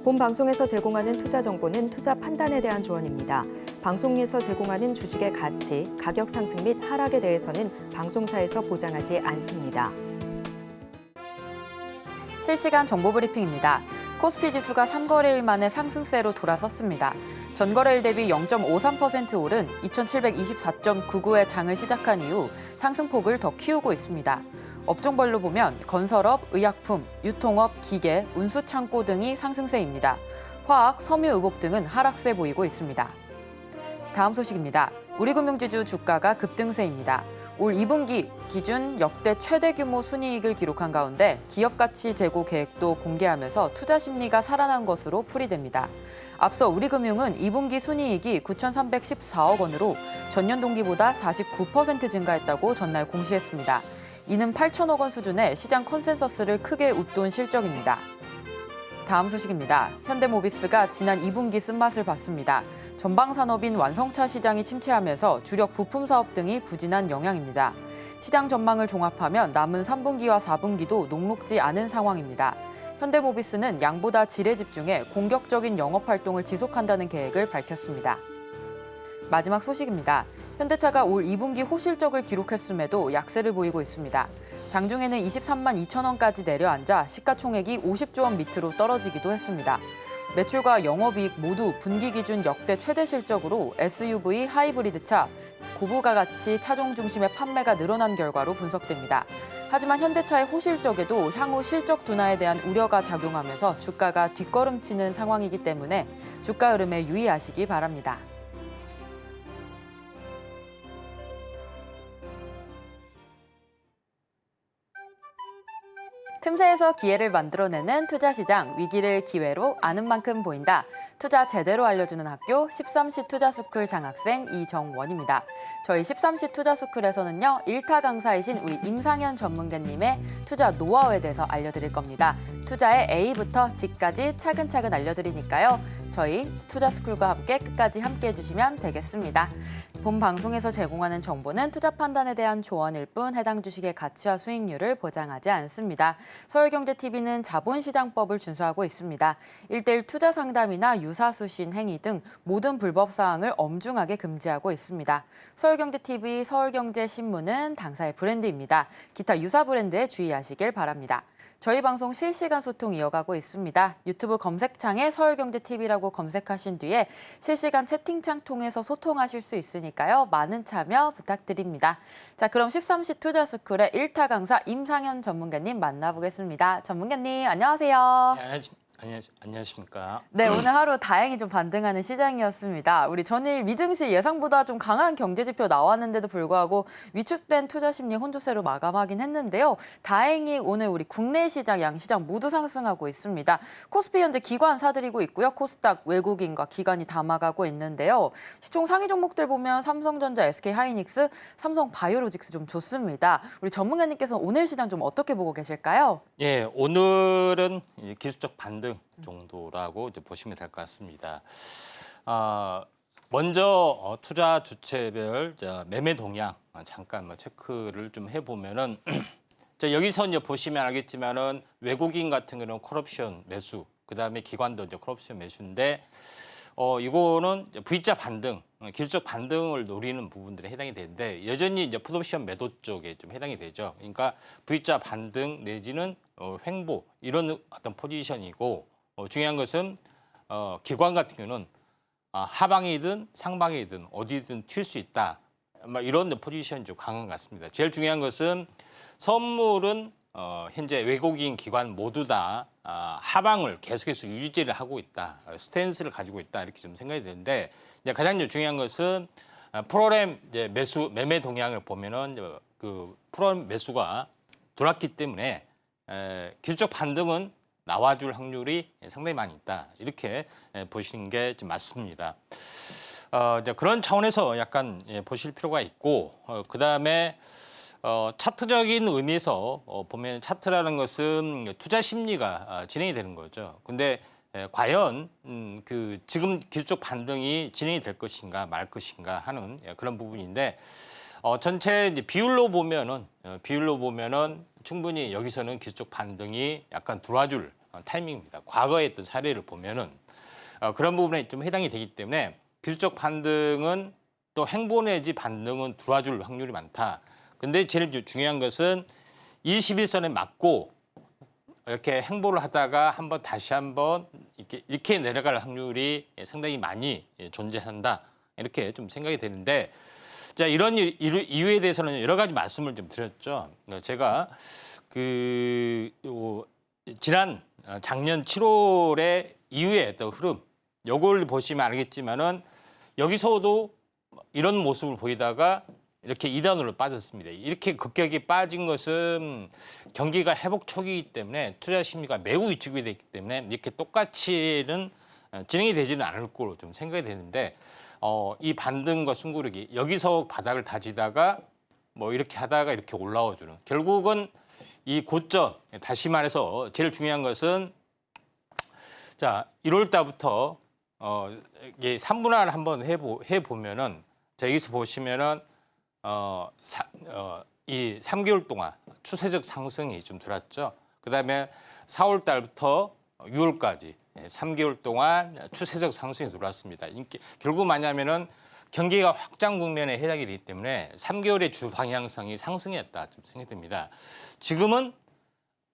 본 방송에서 제공하는 투자 정보는 투자 판단에 대한 조언입니다. 방송에서 제공하는 주식의 가치, 가격 상승 및 하락에 대해서는 방송사에서 보장하지 않습니다. 실시간 정보 브리핑입니다. 코스피 지수가 3거래일 만에 상승세로 돌아섰습니다. 전거래일 대비 0.53% 오른 2724.99의 장을 시작한 이후 상승폭을 더 키우고 있습니다. 업종별로 보면 건설업, 의약품, 유통업, 기계, 운수창고 등이 상승세입니다. 화학, 섬유, 의복 등은 하락세 보이고 있습니다. 다음 소식입니다. 우리금융지주 주가가 급등세입니다. 올 2분기 기준 역대 최대 규모 순이익을 기록한 가운데 기업가치 재고 계획도 공개하면서 투자 심리가 살아난 것으로 풀이됩니다. 앞서 우리금융은 2분기 순이익이 9,314억 원으로 전년 동기보다 49% 증가했다고 전날 공시했습니다. 이는 8천억 원 수준의 시장 컨센서스를 크게 웃돈 실적입니다. 다음 소식입니다. 현대모비스가 지난 2분기 쓴맛을 봤습니다. 전방산업인 완성차 시장이 침체하면서 주력 부품 사업 등이 부진한 영향입니다. 시장 전망을 종합하면 남은 3분기와 4분기도 녹록지 않은 상황입니다. 현대모비스는 양보다 질에 집중해 공격적인 영업 활동을 지속한다는 계획을 밝혔습니다. 마지막 소식입니다. 현대차가 올 2분기 호실적을 기록했음에도 약세를 보이고 있습니다. 장중에는 23만 2천 원까지 내려앉아 시가총액이 50조 원 밑으로 떨어지기도 했습니다. 매출과 영업이익 모두 분기 기준 역대 최대 실적으로 SUV 하이브리드차, 고부가가치 차종 중심의 판매가 늘어난 결과로 분석됩니다. 하지만 현대차의 호실적에도 향후 실적 둔화에 대한 우려가 작용하면서 주가가 뒷걸음치는 상황이기 때문에 주가 흐름에 유의하시기 바랍니다. 틈새에서 기회를 만들어내는 투자시장, 위기를 기회로 아는 만큼 보인다. 투자 제대로 알려주는 학교 13시 투자스쿨 장학생 이정원입니다. 저희 13시 투자스쿨에서는요, 1타 강사이신 우리 임상현 전문가님의 투자 노하우에 대해서 알려드릴 겁니다. 투자의 A부터 G까지 차근차근 알려드리니까요. 저희 투자스쿨과 함께 끝까지 함께해 주시면 되겠습니다. 본 방송에서 제공하는 정보는 투자 판단에 대한 조언일 뿐 해당 주식의 가치와 수익률을 보장하지 않습니다. 서울경제TV는 자본시장법을 준수하고 있습니다. 1:1 투자 상담이나 유사수신 행위 등 모든 불법 사항을 엄중하게 금지하고 있습니다. 서울경제TV, 서울경제신문은 당사의 브랜드입니다. 기타 유사 브랜드에 주의하시길 바랍니다. 저희 방송 실시간 소통 이어가고 있습니다. 유튜브 검색창에 서울경제TV라고 검색하신 뒤에 실시간 채팅창 통해서 소통하실 수 있으니까요. 많은 참여 부탁드립니다. 자, 그럼 13시 투자스쿨의 1타 강사 임상현 전문가님 만나보겠습니다. 전문가님, 안녕하세요. 안녕하십니까. 네, 오늘 하루 다행히 좀 반등하는 시장이었습니다. 우리 전일 미증시 예상보다 좀 강한 경제지표 나왔는데도 불구하고 위축된 투자 심리 혼조세로 마감하긴 했는데요. 다행히 오늘 우리 국내 시장, 양시장 모두 상승하고 있습니다. 코스피 현재 기관 사들이고 있고요. 코스닥 외국인과 기관이 담아가고 있는데요. 시총 상위 종목들 보면 삼성전자, SK하이닉스, 삼성바이오로직스 좀 좋습니다. 우리 전문가님께서 오늘 시장 좀 어떻게 보고 계실까요? 예, 오늘은 기술적 반등 정도라고 이제 보시면 될 것 같습니다. 먼저 투자 주체별 매매 동향 잠깐 체크를 좀 해보면은 여기서 이제 보시면 알겠지만은 외국인 같은 경우는 콜옵션 매수, 그다음에 기관도 이제 콜옵션 매수인데 이거는 V자 반등, 기술적 반등을 노리는 부분들에 해당이 되는데 여전히 이제 풋옵션 매도 쪽에 좀 해당이 되죠. 그러니까 V자 반등 내지는 횡보 이런 어떤 포지션이고 중요한 것은 기관 같은 경우는 하방이든 상방이든 어디든 튈 수 있다. 이런 포지션이 좀 강한 것 같습니다. 제일 중요한 것은 선물은 현재 외국인 기관 모두 다 하방을 계속해서 유지를 하고 있다. 스탠스를 가지고 있다. 이렇게 좀 생각이 되는데 이제 가장 중요한 것은 프로그램 이제 매매 동향을 보면은 그 프로그램 매수가 들어왔기 때문에 기술적 반등은 나와줄 확률이 상당히 많이 있다. 이렇게 보시는 게 좀 맞습니다. 이제 그런 차원에서 약간 보실 필요가 있고 그다음에 차트적인 의미에서 보면 차트라는 것은 투자 심리가 진행이 되는 거죠. 근데 과연 그 지금 기술적 반등이 진행이 될 것인가 말 것인가 하는 그런 부분인데 전체 이제 비율로 보면은 충분히 여기서는 기술적 반등이 약간 들어와줄 타이밍입니다. 과거의 어떤 사례를 보면은 그런 부분에 좀 해당이 되기 때문에 기술적 반등은 또 행보 내지 반등은 들어와줄 확률이 많다. 근데 제일 중요한 것은 21선에 맞고 이렇게 행보를 하다가 다시 한번 이렇게 내려갈 확률이 상당히 많이 존재한다. 이렇게 좀 생각이 되는데, 자, 이런 이유에 대해서는 여러 가지 말씀을 좀 드렸죠. 제가 지난 작년 7월에 이후에 어떤 흐름, 요걸 보시면 알겠지만은 여기서도 이런 모습을 보이다가 이렇게 2단으로 빠졌습니다. 이렇게 급격히 빠진 것은 경기가 회복 초기이기 때문에 투자 심리가 매우 위축이 됐기 때문에 이렇게 똑같이는 진행이 되지는 않을 거로 좀 생각이 되는데, 이 반등과 숨고르기 여기서 바닥을 다지다가 뭐 이렇게 하다가 이렇게 올라와주는, 결국은 이 고점, 다시 말해서 제일 중요한 것은 자 1월 달부터 이게 3분할 한번 해보면은 자 여기서 보시면은 이 3개월 동안 추세적 상승이 좀 들었죠. 그다음에 4월 달부터 6월까지 3개월 동안 추세적 상승이 들어왔습니다. 결국 뭐냐면은 경기가 확장 국면에 해당이 되기 때문에 3개월의 주 방향성이 상승했다 좀 생각이 듭니다. 지금은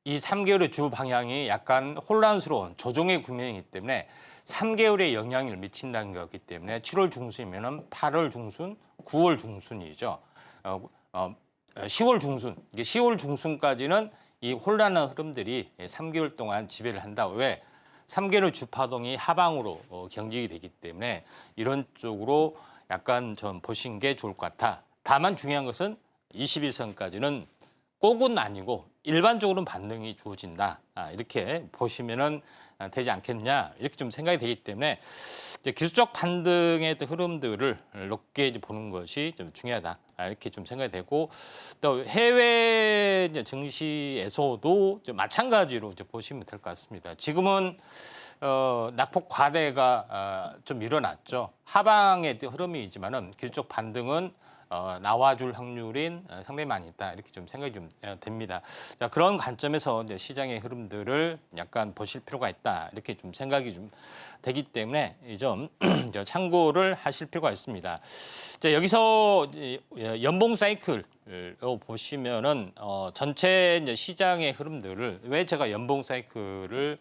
이 3개월의 주 방향이 약간 혼란스러운 조정의 국면이기 때문에 3개월에 영향을 미친다는 거기 때문에 7월 중순이면은 8월 중순, 9월 중순이죠. 10월 중순, 이게 10월 중순까지는 이 혼란한 흐름들이 3개월 동안 지배를 한다. 왜? 3개월 주파동이 하방으로 경직이 되기 때문에 이런 쪽으로 약간 좀 보신 게 좋을 것 같아. 다만 중요한 것은 21선까지는 꼭은 아니고 일반적으로는 반등이 주어진다. 이렇게 보시면은 되지 않겠냐, 이렇게 좀 생각이 되기 때문에 이제 기술적 반등의 흐름들을 높게 이제 보는 것이 좀 중요하다. 이렇게 좀 생각이 되고, 또 해외 이제 증시에서도 좀 마찬가지로 이제 보시면 될 것 같습니다. 지금은 낙폭 과대가 좀 일어났죠. 하방의 흐름이지만은 기술적 반등은 나와줄 확률인 상당히 많이 있다. 이렇게 좀 생각이 좀 됩니다. 자, 그런 관점에서 이제 시장의 흐름들을 약간 보실 필요가 있다. 이렇게 좀 생각이 좀 되기 때문에 이 점 참고를 하실 필요가 있습니다. 자, 여기서 연봉 사이클을 보시면은 전체 이제 시장의 흐름들을, 왜 제가 연봉 사이클을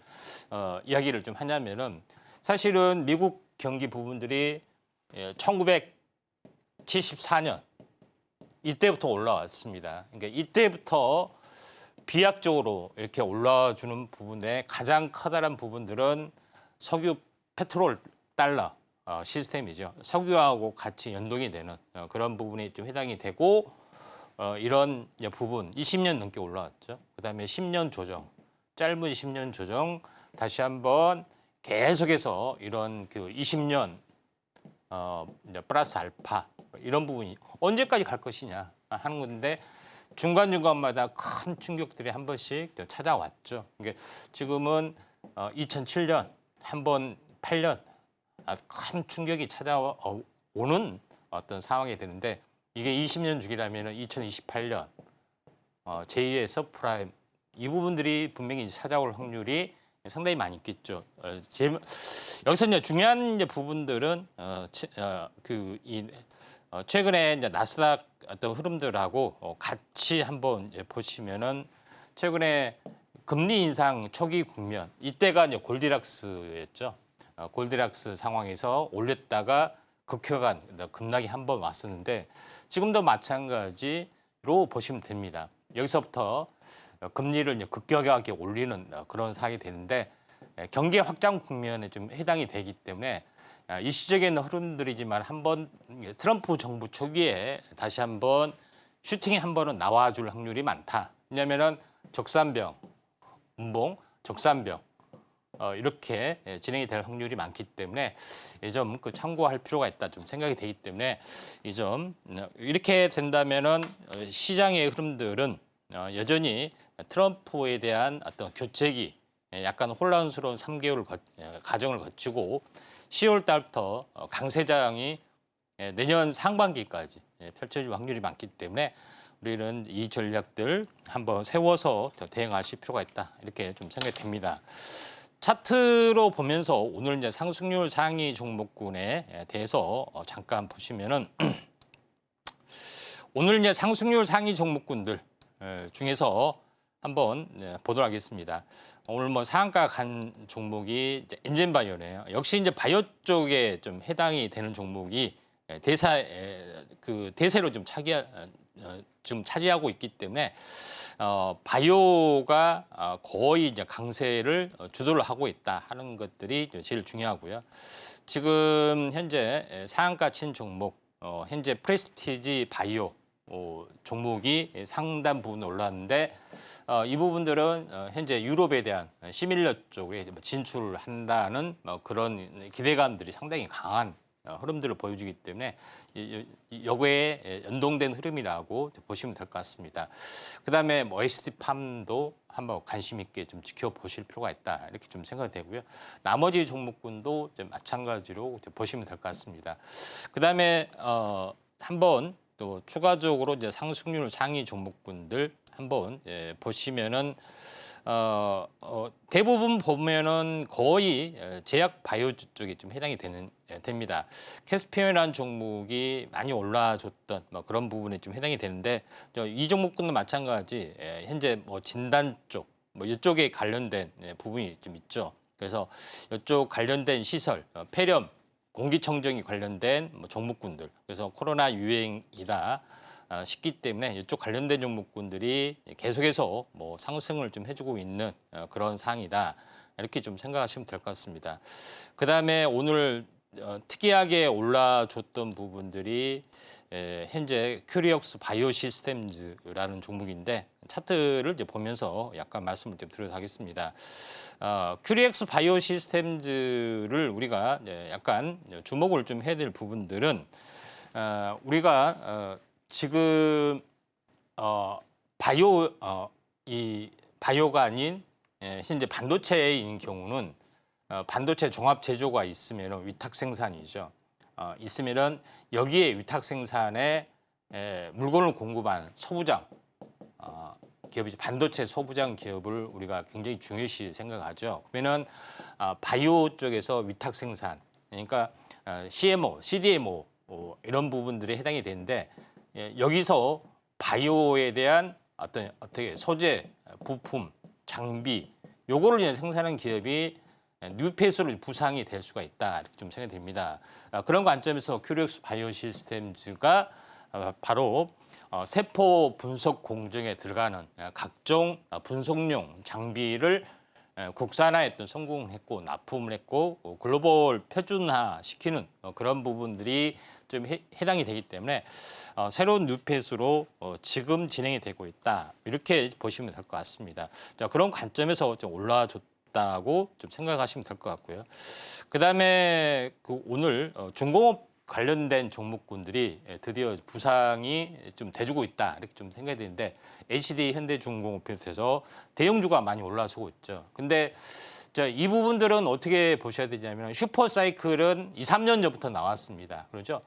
이야기를 좀 하냐면은 사실은 미국 경기 부분들이 1974년 이때부터 올라왔습니다. 그러니까 이때부터 비약적으로 이렇게 올라와주는 부분에 가장 커다란 부분들은 석유, 페트롤, 달러 시스템이죠. 석유하고 같이 연동이 되는 그런 부분이 좀 해당이 되고, 이런 부분 20년 넘게 올라왔죠. 그다음에 10년 조정, 짧은 10년 조정, 다시 한번 계속해서 이런 그 20년 이제 플러스 알파 이런 부분이 언제까지 갈 것이냐 하는 건데, 중간중간마다 큰 충격들이 한 번씩 찾아왔죠. 이게 지금은 2007년 한 번, 8년 큰 충격이 찾아오는 어떤 상황이 되는데, 이게 20년 주기라면 2028년 제2의 서프라임, 이 부분들이 분명히 찾아올 확률이 상당히 많이 있겠죠. 여기서 이제 중요한 이제 부분들은 최근에 이제 나스닥 어떤 흐름들하고 같이 한번 보시면은, 최근에 금리 인상 초기 국면, 이때가 이제 골디락스였죠. 골디락스 상황에서 올렸다가 극혀간 급락이 한번 왔었는데, 지금도 마찬가지로 보시면 됩니다. 여기서부터 금리를 이제 급격하게 올리는 그런 상황이 되는데, 경기 확장 국면에 좀 해당이 되기 때문에 일시적인 흐름들이지만 한번 트럼프 정부 초기에 다시 한번 슈팅이 한 번은 나와줄 확률이 많다. 왜냐하면은 적산병, 운봉, 적산병 이렇게 진행이 될 확률이 많기 때문에 이 점 참고할 필요가 있다 좀 생각이 되기 때문에, 이 점 이렇게 된다면은 시장의 흐름들은 여전히 트럼프에 대한 어떤 교체기, 약간 혼란스러운 3개월 과정을 거치고 10월 달부터 강세장이 내년 상반기까지 펼쳐질 확률이 많기 때문에 우리는 이 전략들 한번 세워서 대응하실 필요가 있다. 이렇게 좀 생각이 됩니다. 차트로 보면서 오늘 이제 상승률 상위 종목군에 대해서 잠깐 보시면은 오늘 이제 상승률 상위 종목군들 중에서 한번 보도록 하겠습니다. 오늘 뭐 상한가 간 종목이 이제 엔젠바이오네요. 역시 이제 바이오 쪽에 좀 해당이 되는 종목이 대세로 좀 지금 차지하고 있기 때문에 바이오가 거의 이제 강세를 주도를 하고 있다 하는 것들이 제일 중요하고요. 지금 현재 상한가 친 종목, 현재 프레스티지 바이오 종목이 상당 부분 올랐는데 이 부분들은 현재 유럽에 대한 시밀러 쪽에 진출을 한다는 그런 기대감들이 상당히 강한 흐름들을 보여주기 때문에 여기에 연동된 흐름이라고 보시면 될 것 같습니다. 그다음에 뭐 SD팜도 한번 관심 있게 좀 지켜보실 필요가 있다 이렇게 좀 생각이 되고요. 나머지 종목군도 마찬가지로 보시면 될 것 같습니다. 그다음에 한번 또 추가적으로 이제 상승률 상위 종목군들 한번 보시면은 대부분 보면은 거의 제약 바이오 쪽에 좀 해당이 됩니다. 캐스피온이라는 종목이 많이 올라줬던 그런 부분에 좀 해당이 되는데 이 종목군도 마찬가지 현재 뭐 진단 쪽 이쪽에 관련된 부분이 좀 있죠. 그래서 이쪽 관련된 시설, 폐렴, 공기청정기 관련된 종목군들 그래서 코로나 유행이다. 싶기 때문에 이쪽 관련된 종목군들이 계속해서 뭐 상승을 좀 해주고 있는 그런 상황이다 이렇게 좀 생각하시면 될 것 같습니다. 그 다음에 오늘 특이하게 올라줬던 부분들이 현재 큐리옥스 바이오 시스템즈라는 종목인데 차트를 이제 보면서 약간 말씀을 좀 드려도 하겠습니다. 큐리옥스 바이오 시스템즈를 우리가 약간 주목을 좀 해야 될 부분들은 우리가 지금 이 바이오가 아닌 현재 반도체인 경우는 반도체 종합 제조가 있으면 위탁 생산이죠. 있으면은 여기에 위탁 생산에 물건을 공급한 소부장 기업이죠. 반도체 소부장 기업을 우리가 굉장히 중요시 생각하죠. 그러면은 바이오 쪽에서 위탁 생산, 그러니까 CMO, CDMO 이런 부분들이 해당이 되는데. 여기서 바이오에 대한 어떻게 소재, 부품, 장비 요거를 이제 생산하는 기업이 뉴페이스로 부상이 될 수가 있다 이렇게 좀 생각이 됩니다. 그런 관점에서 큐리옥스 바이오 시스템즈가 바로 세포 분석 공정에 들어가는 각종 분석용 장비를 국산화했던 성공을 했고 납품을 했고 글로벌 표준화 시키는 그런 부분들이 좀 해당이 되기 때문에 새로운 뉴페이스로 지금 진행이 되고 있다 이렇게 보시면 될 것 같습니다. 자, 그런 관점에서 좀 올라와줬다고 좀 생각하시면 될 것 같고요. 그다음에 오늘 중공업 관련된 종목군들이 드디어 부상이 좀 돼주고 있다 이렇게 좀 생각이 되는데 HD 현대중공업 비롯해서 대형주가 많이 올라서고 있죠. 근데 이 부분들은 어떻게 보셔야 되냐면 슈퍼사이클은 2, 3년 전부터 나왔습니다. 그렇죠?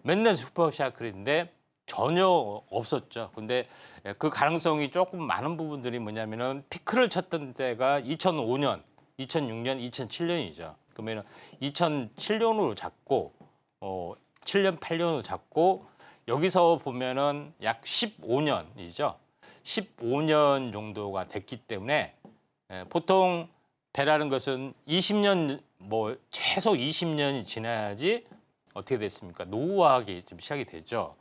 맨날 슈퍼사이클인데 전혀 없었죠. 근데 그 가능성이 조금 많은 부분들이 뭐냐면은 피크를 쳤던 때가 2005년, 2006년, 2007년이죠. 그러면 2007년으로 잡고 7년, 8년으로 잡고 여기서 보면은 약 15년이죠. 15년 정도가 됐기 때문에 보통 배라는 것은 20년 최소 20년이 지나야지 어떻게 됐습니까? 노후화하기 좀 시작이 되죠.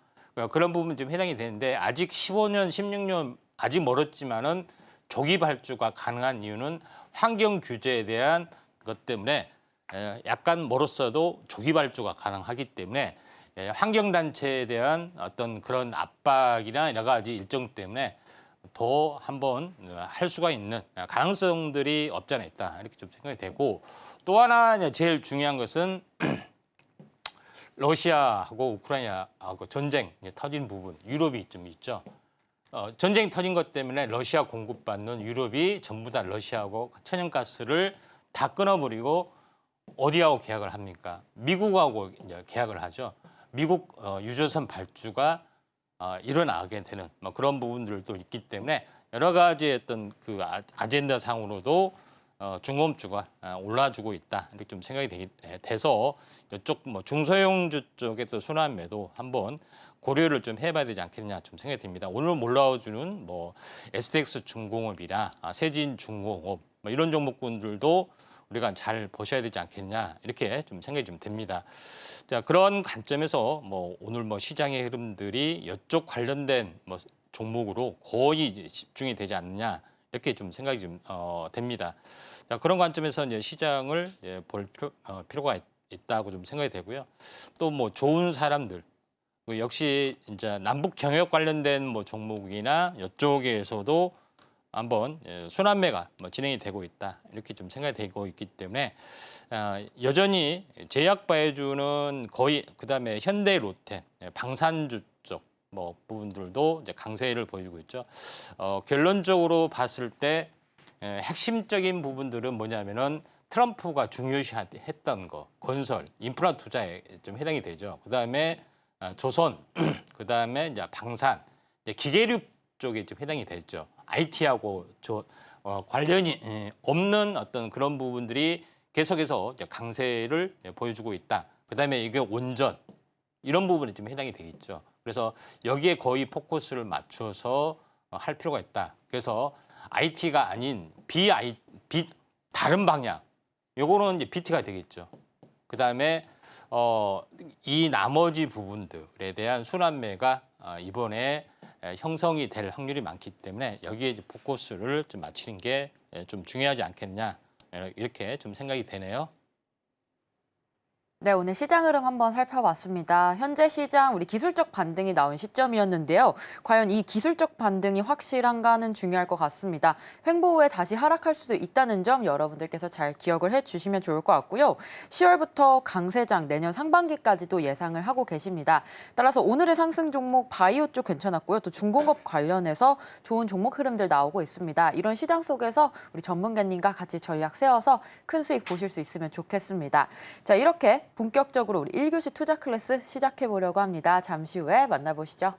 그런 부분 좀 해당이 되는데 아직 15년, 16년 아직 멀었지만은 조기 발주가 가능한 이유는 환경 규제에 대한 것 때문에 약간 멀었어도 조기 발주가 가능하기 때문에 환경단체에 대한 어떤 그런 압박이나 여러 가지 일정 때문에 더 한번 할 수가 있는 가능성들이 없지 않아 있다 이렇게 좀 생각이 되고 또 하나 제일 중요한 것은 러시아하고 우크라이나하고 전쟁 터진 부분 유럽이 좀 있죠. 전쟁이 터진 것 때문에 러시아 공급받는 유럽이 전부 다 러시아하고 천연가스를 다 끊어버리고 어디하고 계약을 합니까? 미국하고 이제 계약을 하죠. 미국 유조선 발주가 일어나게 되는 뭐 그런 부분들도 있기 때문에 여러 가지 어떤 그 아젠다 상으로도 중공업주가 올라주고 있다 이렇게 좀 생각이 돼서 이쪽 뭐 중소형주 쪽에서 순환매도 한번 고려를 좀 해봐야 되지 않겠냐 좀 생각이 듭니다. 오늘 올라와주는 뭐 SDX 중공업이나 세진 중공업 뭐 이런 종목군들도 우리가 잘 보셔야 되지 않겠냐 이렇게 좀 생각이 좀 됩니다. 자, 그런 관점에서 뭐 오늘 뭐 시장의 흐름들이 이쪽 관련된 뭐 종목으로 거의 이제 집중이 되지 않느냐 이렇게 좀 생각이 좀 됩니다. 자, 그런 관점에서 이제 시장을 볼 필요가 있다고 좀 생각이 되고요. 또 뭐 좋은 사람들 역시 이제 남북 경협 관련된 뭐 종목이나 이쪽에서도 한번 순환매가 뭐 진행이 되고 있다 이렇게 좀 생각이 되고 있기 때문에 여전히 제약 바이오주는 거의 그다음에 현대 롯데 방산주 쪽 뭐 부분들도 이제 강세를 보여주고 있죠. 결론적으로 봤을 때 핵심적인 부분들은 뭐냐면은 트럼프가 중요시했던 거 건설 인프라 투자에 좀 해당이 되죠. 그다음에 조선 그다음에 이제 방산 이제 기계류 쪽에 좀 해당이 됐죠. IT하고 관련이 없는 어떤 그런 부분들이 계속해서 이제 강세를 보여주고 있다. 그다음에 이게 온전 이런 부분이 좀 해당이 되겠죠. 그래서 여기에 거의 포커스를 맞춰서 할 필요가 있다. 그래서 IT가 아닌 다른 방향 요거는 이제 BT가 되겠죠. 그다음에 이 나머지 부분들에 대한 순환매가 이번에 형성이 될 확률이 많기 때문에 여기에 이제 포커스를 좀 맞추는 게 좀 중요하지 않겠냐 이렇게 좀 생각이 되네요. 네, 오늘 시장 흐름 한번 살펴봤습니다. 현재 시장 우리 기술적 반등이 나온 시점이었는데요. 과연 이 기술적 반등이 확실한가는 중요할 것 같습니다. 횡보 후에 다시 하락할 수도 있다는 점 여러분들께서 잘 기억을 해주시면 좋을 것 같고요. 10월부터 강세장 내년 상반기까지도 예상을 하고 계십니다. 따라서 오늘의 상승 종목 바이오 쪽 괜찮았고요. 또 중공업 관련해서 좋은 종목 흐름들 나오고 있습니다. 이런 시장 속에서 우리 전문가님과 같이 전략 세워서 큰 수익 보실 수 있으면 좋겠습니다. 자, 이렇게 본격적으로 우리 1교시 투자 클래스 시작해 보려고 합니다. 잠시 후에 만나보시죠.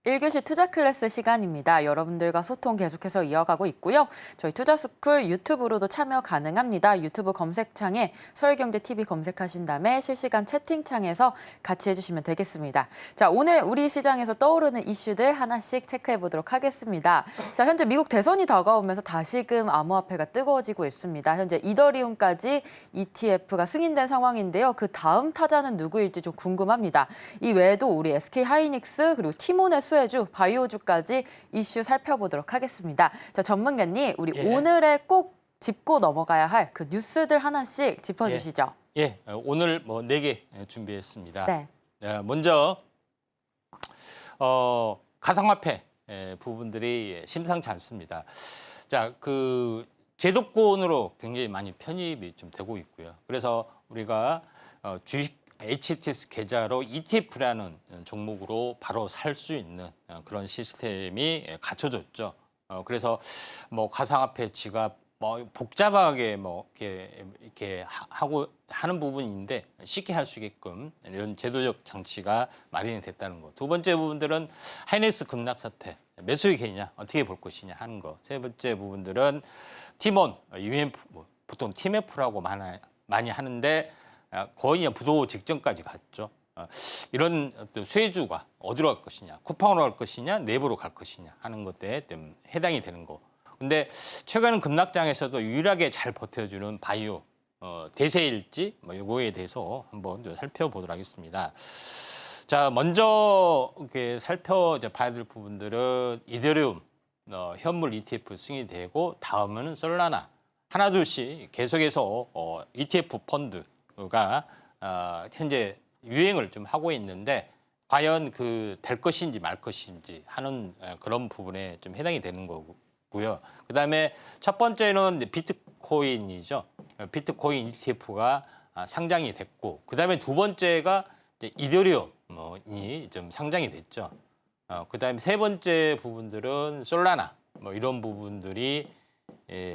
일교시 투자 클래스 시간입니다. 여러분들과 소통 계속해서 이어가고 있고요. 저희 투자스쿨 유튜브로도 참여 가능합니다. 유튜브 검색창에 서울경제TV 검색하신 다음에 실시간 채팅창에서 같이 해주시면 되겠습니다. 자, 오늘 우리 시장에서 떠오르는 이슈들 하나씩 체크해 보도록 하겠습니다. 자, 현재 미국 대선이 다가오면서 다시금 암호화폐가 뜨거워지고 있습니다. 현재 이더리움까지 ETF가 승인된 상황인데요. 그 다음 타자는 누구일지 좀 궁금합니다. 이 외에도 우리 SK하이닉스 그리고 티몬의 수혜주, 바이오주까지 이슈 살펴보도록 하겠습니다. 자, 전문가님, 우리 오늘의 꼭 짚고 넘어가야 할 그 뉴스들 하나씩 짚어주시죠. 오늘 뭐 4개 준비했습니다. 네. 먼저 가상화폐 부분들이 심상치 않습니다. 자, 그 제도권으로 굉장히 많이 편입이 좀 되고 있고요. 그래서 우리가 주식 HTS 계좌로 ETF라는 종목으로 바로 살 수 있는 그런 시스템이 갖춰졌죠. 그래서 뭐 가상화폐 지갑 뭐 복잡하게 뭐 이렇게 하고 하는 부분인데 쉽게 할 수 있게끔 이런 제도적 장치가 마련이 됐다는 거. 두 번째 부분들은 하이닉스 급락 사태 매수익이냐 어떻게 볼 것이냐 하는 거. 세 번째 부분들은 티몬, UMF 보통 TMF라고 많이 하는데 거의 부도 직전까지 갔죠. 이런 어떤 수혜주가 어디로 갈 것이냐, 쿠팡으로 갈 것이냐, 내부로 갈 것이냐 하는 것에 해당이 되는 거. 근데 최근 급락장에서도 유일하게 잘 버텨주는 바이오, 대세일지 뭐 요거에 대해서 한번 좀 살펴보도록 하겠습니다. 자, 먼저 이렇게 살펴봐야 될 부분들은 이더리움 현물 ETF 승인이 되고 다음은 솔라나 하나 둘씩 계속해서 ETF 펀드가 현재 유행을 좀 하고 있는데 과연 그 될 것인지 말 것인지 하는 그런 부분에 좀 해당이 되는 거고요. 그다음에 첫 번째는 이제 비트코인이죠. 비트코인 ETF가 상장이 됐고 그다음에 두 번째가 이제 이더리움이 좀 상장이 됐죠. 그다음에 세 번째 부분들은 솔라나 뭐 이런 부분들이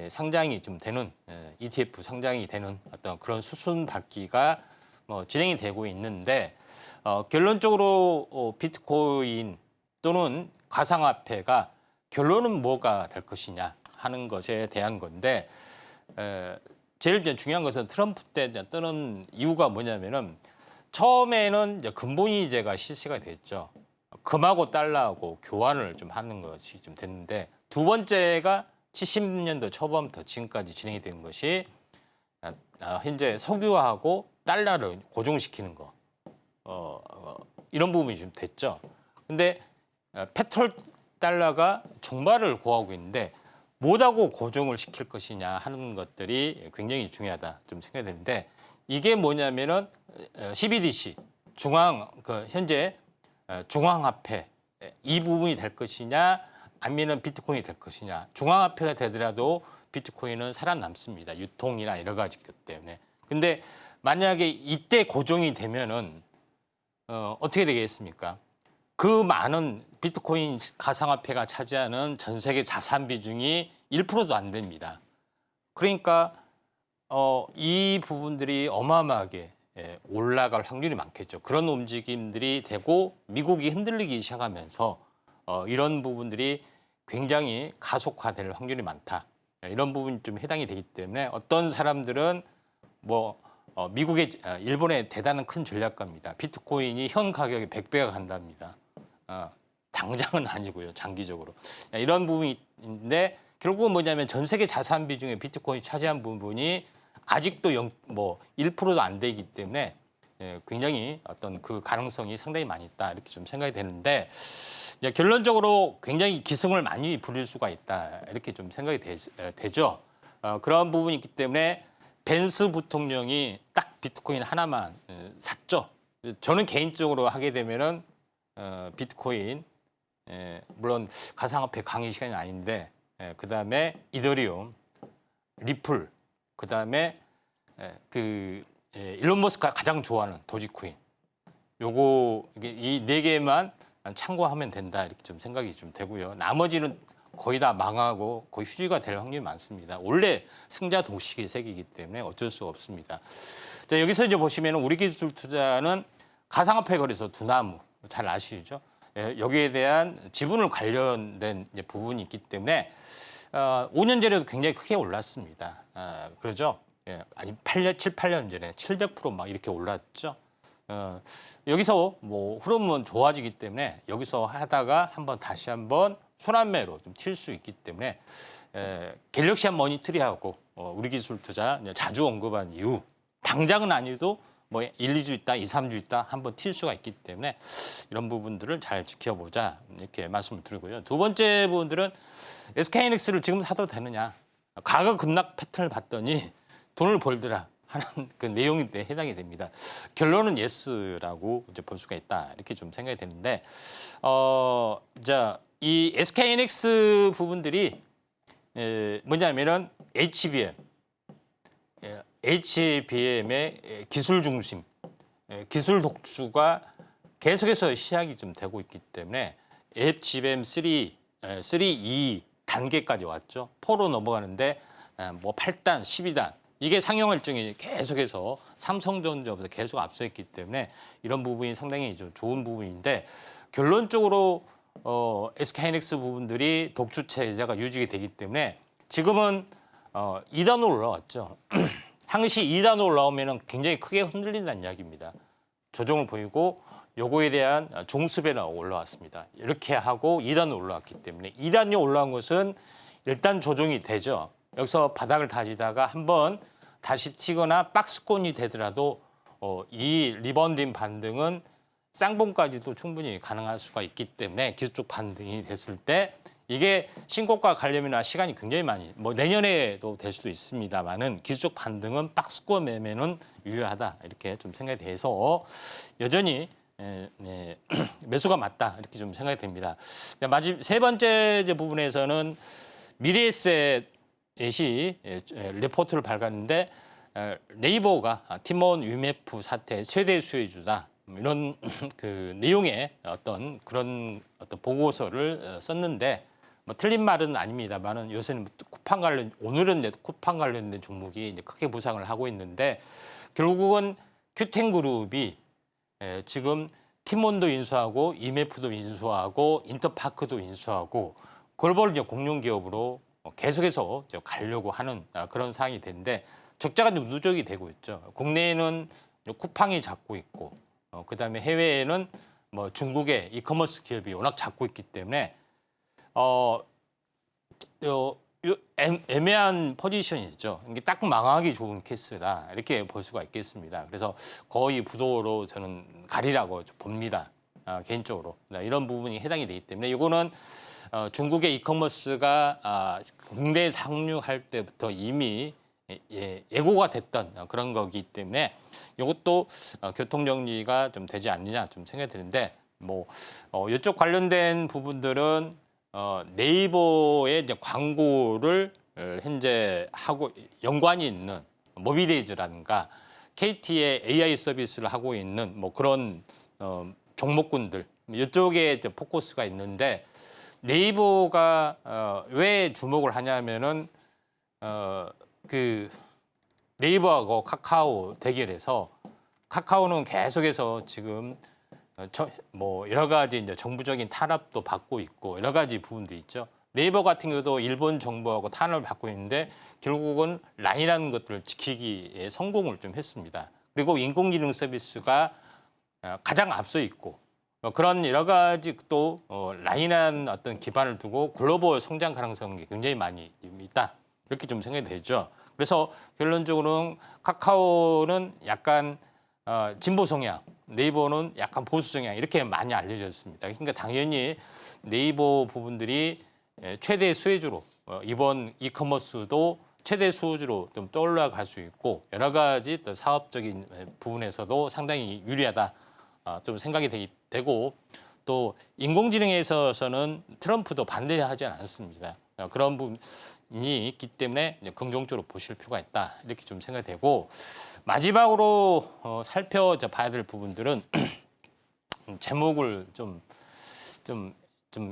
상장이 좀 되는 ETF 상장이 되는 어떤 그런 수순 밟기가 진행이 되고 있는데 결론적으로 비트코인 또는 가상화폐가 결론은 뭐가 될 것이냐 하는 것에 대한 건데 제일 중요한 것은 트럼프 때 뜨는 이유가 뭐냐면은 처음에는 이제 근본이제가 실시가 됐죠. 금하고 달러하고 교환을 좀 하는 것이 좀 됐는데 두 번째가 70년도 초반부터 지금까지 진행이 된 것이 현재 석유하고 달러를 고정시키는 거 이런 부분이 좀 됐죠. 근데 페트롤 달러가 종말을 고하고 있는데 뭐하고 고정을 시킬 것이냐 하는 것들이 굉장히 중요하다 좀 생각이 되는데 이게 뭐냐면은 CBDC 현재 중앙화폐 이 부분이 될 것이냐 아니면 비트코인이 될 것이냐. 중앙화폐가 되더라도 비트코인은 살아남습니다. 유통이나 여러 가지 것 때문에. 근데 만약에 이때 고정이 되면은 어떻게 되겠습니까? 그 많은 비트코인 가상화폐가 차지하는 전 세계 자산 비중이 1%도 안 됩니다. 그러니까 이 부분들이 어마어마하게 올라갈 확률이 많겠죠. 그런 움직임들이 되고 미국이 흔들리기 시작하면서 이런 부분들이 굉장히 가속화될 확률이 많다. 이런 부분이 좀 해당이 되기 때문에 어떤 사람들은 일본의 대단한 큰 전략가입니다. 비트코인이 현 가격의 100배가 간답니다. 당장은 아니고요. 장기적으로. 이런 부분인데 결국은 뭐냐면 전 세계 자산 비중에 비트코인이 차지한 부분이 아직도 1%도 안 되기 때문에 굉장히 어떤 그 가능성이 상당히 많이 있다. 이렇게 좀 생각이 되는데 결론적으로 굉장히 기승을 많이 부릴 수가 있다. 이렇게 좀 생각이 되죠. 그런 부분이 있기 때문에 벤스 부통령이 딱 비트코인 하나만 샀죠. 저는 개인적으로 하게 되면은 비트코인 물론 가상화폐 강의 시간이 아닌데 그다음에 이더리움, 리플, 그다음에 일론 머스크가 가장 좋아하는 도지코인. 이 네 개만 참고하면 된다 이렇게 좀 생각이 좀 되고요. 나머지는 거의 다 망하고 거의 휴지가 될 확률이 많습니다. 원래 승자 독식의 세계이기 때문에 어쩔 수가 없습니다. 자, 여기서 이제 보시면 우리 기술 투자는 가상화폐 거래소 두나무 잘 아시죠? 여기에 대한 지분을 관련된 이제 부분이 있기 때문에 5년 전에도 굉장히 크게 올랐습니다. 그러죠? 아니 7, 8년 전에 700% 막 이렇게 올랐죠. 여기서 흐름은 좋아지기 때문에 여기서 하다가 다시 한번 순환매로 좀 튈 수 있기 때문에 갤럭시안 머니터리하고 우리 기술 투자 자주 언급한 이유 당장은 아니도 1, 2주 있다, 2, 3주 있다 한번 튈 수가 있기 때문에 이런 부분들을 잘 지켜보자 이렇게 말씀을 드리고요. 두 번째 부분들은 SK하이닉스를 지금 사도 되느냐. 가격 급락 패턴을 봤더니 돈을 벌더라 하는 그 내용에 해당이 됩니다. 결론은 예스라고 이제 볼 수가 있다 이렇게 좀 생각이 되는데 이 SK하이닉스 부분들이 뭐냐면은 HBM의 기술 중심, 기술 독주가 계속해서 시작이 좀 되고 있기 때문에 HBM 3E 단계까지 왔죠. 4로 넘어가는데 8단, 12단 이게 상용 일정이 계속해서 삼성전자보다 계속 앞서있기 때문에 이런 부분이 상당히 좀 좋은 부분인데 결론적으로 SK하이닉스 부분들이 독주 체제가 유지가 되기 때문에 지금은 2단으로 올라왔죠. 항시 2단으로 올라오면 굉장히 크게 흔들린다는 이야기입니다. 조정을 보이고 요거에 대한 종수배가 올라왔습니다. 이렇게 하고 2단으로 올라왔기 때문에 2단이 올라온 것은 일단 조정이 되죠. 여기서 바닥을 다지다가 한번 다시 튀거나 박스권이 되더라도 이 리바운딩 반등은 쌍봉까지도 충분히 가능할 수가 있기 때문에 기술적 반등이 됐을 때 이게 신고가 가려면 시간이 굉장히 많이 뭐 내년에도 될 수도 있습니다만은 기술적 반등은 박스권 매매는 유효하다 이렇게 좀 생각이 돼서 여전히 매수가 맞다 이렇게 좀 생각이 됩니다. 마지막 세 번째 이제 부분에서는 미래에셋이 레포트를 발간했는데 네이버가 티몬 위메프 사태 최대 수혜주다 이런 그 내용의 어떤 그런 어떤 보고서를 썼는데 뭐 틀린 말은 아닙니다만은 요새는 쿠팡 관련 오늘은 이제 쿠팡 관련된 종목이 이제 크게 부상을 하고 있는데 결국은 큐텐그룹이 지금 티몬도 인수하고 이메프도 인수하고 인터파크도 인수하고 글로벌 공룡 기업으로 계속해서 가려고 하는 그런 상황이 되는데 적자가 좀 누적이 되고 있죠. 국내에는 쿠팡이 잡고 있고 그다음에 해외에는 뭐 중국의 이커머스 기업이 워낙 잡고 있기 때문에 애매한 포지션이죠. 이게 딱 망하기 좋은 케이스다 이렇게 볼 수가 있겠습니다. 그래서 거의 부도로 저는 가리라고 봅니다. 개인적으로 이런 부분이 해당이 되기 때문에 이거는 중국의 이커머스가 국내 상륙할 때부터 이미 예고가 됐던 그런 거기 때문에 이것도 교통 정리가 좀 되지 않느냐 좀 생각이 드는데 뭐 이쪽 관련된 부분들은 네이버의 이제 광고를 현재 하고 연관이 있는 모비데이즈라든가 KT의 AI 서비스를 하고 있는 뭐 그런 종목군들 이쪽에 이제 포커스가 있는데 네이버가 왜 주목을 하냐면은 그 네이버하고 카카오 대결에서 카카오는 계속해서 지금 뭐 여러 가지 이제 정부적인 탄압도 받고 있고 여러 가지 부분도 있죠. 네이버 같은 경우도 일본 정부하고 탄압을 받고 있는데 결국은 라인이라는 것들을 지키기에 성공을 좀 했습니다. 그리고 인공지능 서비스가 가장 앞서 있고 그런 여러 가지 또 라인한 어떤 기반을 두고 글로벌 성장 가능성이 굉장히 많이 있다. 이렇게 좀 생각이 되죠. 그래서 결론적으로는 카카오는 약간 진보 성향, 네이버는 약간 보수 성향 이렇게 많이 알려졌습니다. 그러니까 당연히 네이버 부분들이 최대 수혜주로 이번 이커머스도 최대 수혜주로 좀 떠올라갈 수 있고 여러 가지 또 사업적인 부분에서도 상당히 유리하다 좀 생각이 되고 또 인공지능에 있어서는 트럼프도 반대하지 않습니다. 그런 부분이 있기 때문에 긍정적으로 보실 필요가 있다 이렇게 좀 생각이 되고 마지막으로 살펴봐야 될 부분들은 제목을 좀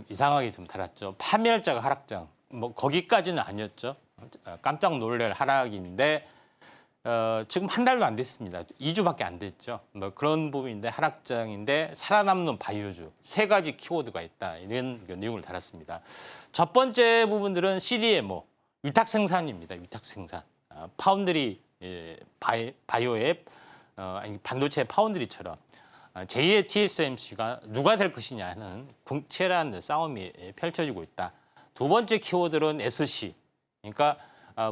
이상하게 좀 달았죠. 파멸자가 하락장. 뭐 거기까지는 아니었죠. 깜짝 놀랄 하락인데 지금 한 달도 안 됐습니다. 2주밖에 안 됐죠. 뭐 그런 부분인데 하락장인데 살아남는 바이오주 세 가지 키워드가 있다. 이런 내용을 달았습니다. 첫 번째 부분들은 CDMO 위탁 생산입니다. 위탁 생산. 파운드리 바이오앱 아니 반도체 파운드리처럼 제2의 TSMC가 누가 될 것이냐 하는 치열한 싸움이 펼쳐지고 있다. 두 번째 키워드는 SC. 그러니까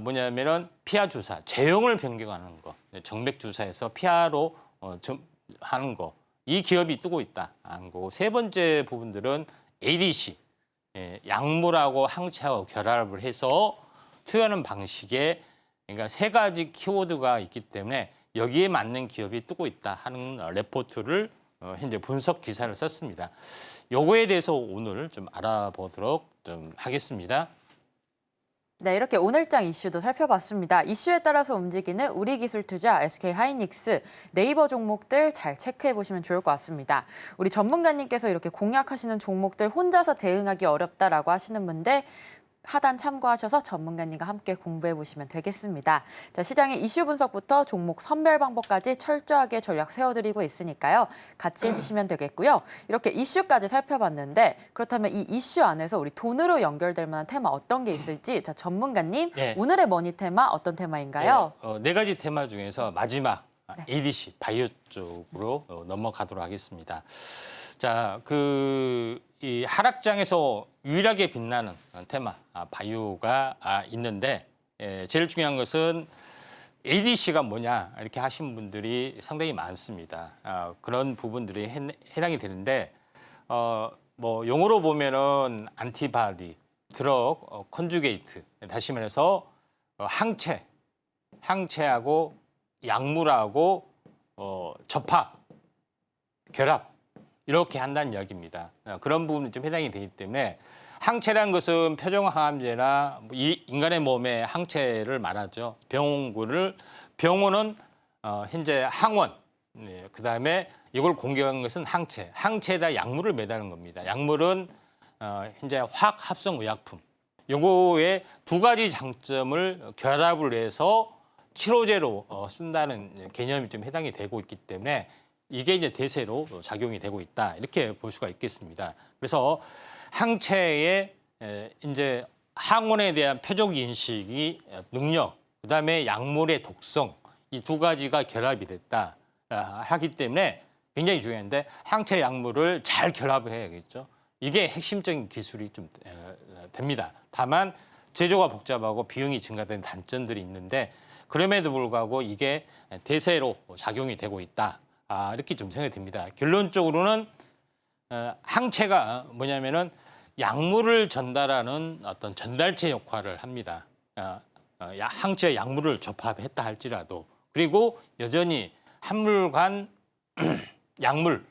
뭐냐면은 피하 주사, 제형을 변경하는 거. 정맥 주사에서 피하로 하는 거. 이 기업이 뜨고 있다 하는 거고. 세 번째 부분들은 ADC. 약물하고 항체하고 결합을 해서 투여하는 방식에 그러니까 세 가지 키워드가 있기 때문에 여기에 맞는 기업이 뜨고 있다 하는 레포트를 현재 분석 기사를 썼습니다. 요거에 대해서 오늘 좀 알아보도록 좀 하겠습니다. 네, 이렇게 오늘장 이슈도 살펴봤습니다. 이슈에 따라서 움직이는 우리기술투자, SK하이닉스, 네이버 종목들 잘 체크해 보시면 좋을 것 같습니다. 우리 전문가님께서 이렇게 공략하시는 종목들 혼자서 대응하기 어렵다라고 하시는 분들 하단 참고하셔서 전문가님과 함께 공부해 보시면 되겠습니다. 자, 시장의 이슈 분석부터 종목 선별 방법까지 철저하게 전략 세워드리고 있으니까요. 같이 해주시면 되겠고요. 이렇게 이슈까지 살펴봤는데 그렇다면 이 이슈 안에서 우리 돈으로 연결될 만한 테마 어떤 게 있을지 자, 전문가님 네. 오늘의 머니 테마 어떤 테마인가요? 네 가지 테마 중에서 마지막 ADC 바이오 쪽으로 넘어가도록 하겠습니다. 자, 이 하락장에서 유일하게 빛나는 테마 바이오가 있는데 제일 중요한 것은 ADC가 뭐냐 이렇게 하신 분들이 상당히 많습니다. 그런 부분들이 해당이 되는데 뭐 용어로 보면은 안티바디, 드럭, 컨주게이트, 다시 말해서 항체하고 약물하고 접합, 결합 이렇게 한다는 이야기입니다. 그런 부분이 좀 해당이 되기 때문에 항체란 것은 표정항암제나 이 인간의 몸의 항체를 말하죠. 병원은 현재 항원, 네, 그다음에 이걸 공격한 것은 항체에다 약물을 매다는 겁니다. 약물은 현재 화학 합성 의약품. 요거의 두 가지 장점을 결합을 해서 치료제로 쓴다는 개념이 좀 해당이 되고 있기 때문에 이게 이제 대세로 작용이 되고 있다 이렇게 볼 수가 있겠습니다. 그래서 항체의 이제 항원에 대한 표적 인식이 능력, 그다음에 약물의 독성 이 두 가지가 결합이 됐다 하기 때문에 굉장히 중요한데 항체 약물을 잘 결합을 해야겠죠. 이게 핵심적인 기술이 좀 됩니다. 다만 제조가 복잡하고 비용이 증가된 단점들이 있는데 그럼에도 불구하고 이게 대세로 작용이 되고 있다. 이렇게 좀 생각이 듭니다. 결론적으로는 항체가 뭐냐면은 약물을 전달하는 어떤 전달체 역할을 합니다. 항체와 약물을 접합했다 할지라도 그리고 여전히 한물간 약물,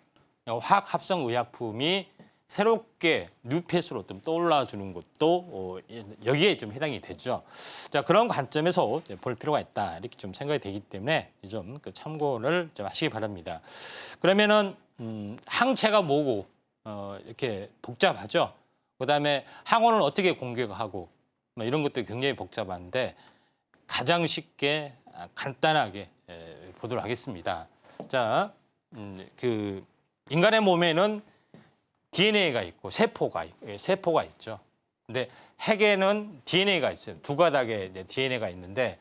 화학 합성 의약품이 새롭게 뉴페이스로 좀 떠올라주는 것도 여기에 좀 해당이 되죠. 자, 그런 관점에서 볼 필요가 있다 이렇게 좀 생각이 되기 때문에 좀 참고를 좀 하시기 바랍니다. 그러면은 항체가 뭐고 이렇게 복잡하죠. 그다음에 항원을 어떻게 공격하고 뭐 이런 것들이 굉장히 복잡한데 가장 쉽게 간단하게 보도록 하겠습니다. 자, 그 인간의 몸에는 DNA가 있고 세포가 있죠. 근데 핵에는 DNA가 있어요. 두 가닥의 DNA가 있는데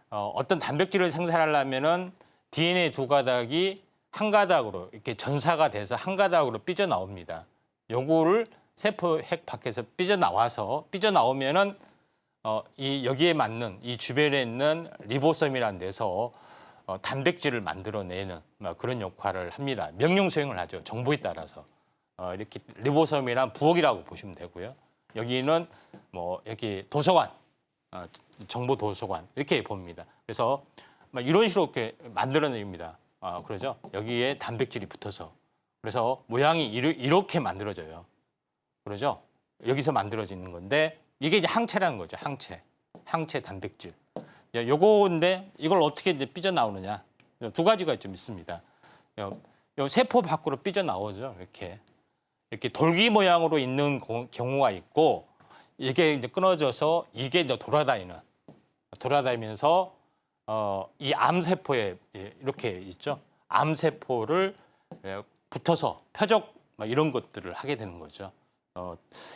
어떤 단백질을 생산하려면은 DNA 두 가닥이 한 가닥으로 이렇게 전사가 돼서 한 가닥으로 삐져 나옵니다. 요거를 세포 핵 밖에서 삐져 나오면은 이 여기에 맞는 이 주변에 있는 리보솜이라는 데서 단백질을 만들어내는 그런 역할을 합니다. 명령 수행을 하죠. 정보에 따라서. 이렇게 리보솜이란 부엌이라고 보시면 되고요. 여기는 뭐 여기 도서관, 정보 도서관 이렇게 봅니다. 그래서 이런 식으로 이렇게 만들어냅니다. 그러죠. 여기에 단백질이 붙어서 그래서 모양이 이렇게 만들어져요. 그러죠. 여기서 만들어지는 건데 이게 이제 항체라는 거죠. 항체 단백질. 요거인데 이걸 어떻게 이제 삐져 나오느냐? 두 가지가 좀 있습니다. 요 세포 밖으로 삐져 나오죠. 이렇게 돌기 모양으로 있는 경우가 있고 이게 이제 끊어져서 이게 이제 돌아다니면서 이 암세포에 이렇게 있죠. 암세포를 붙어서 표적 이런 것들을 하게 되는 거죠.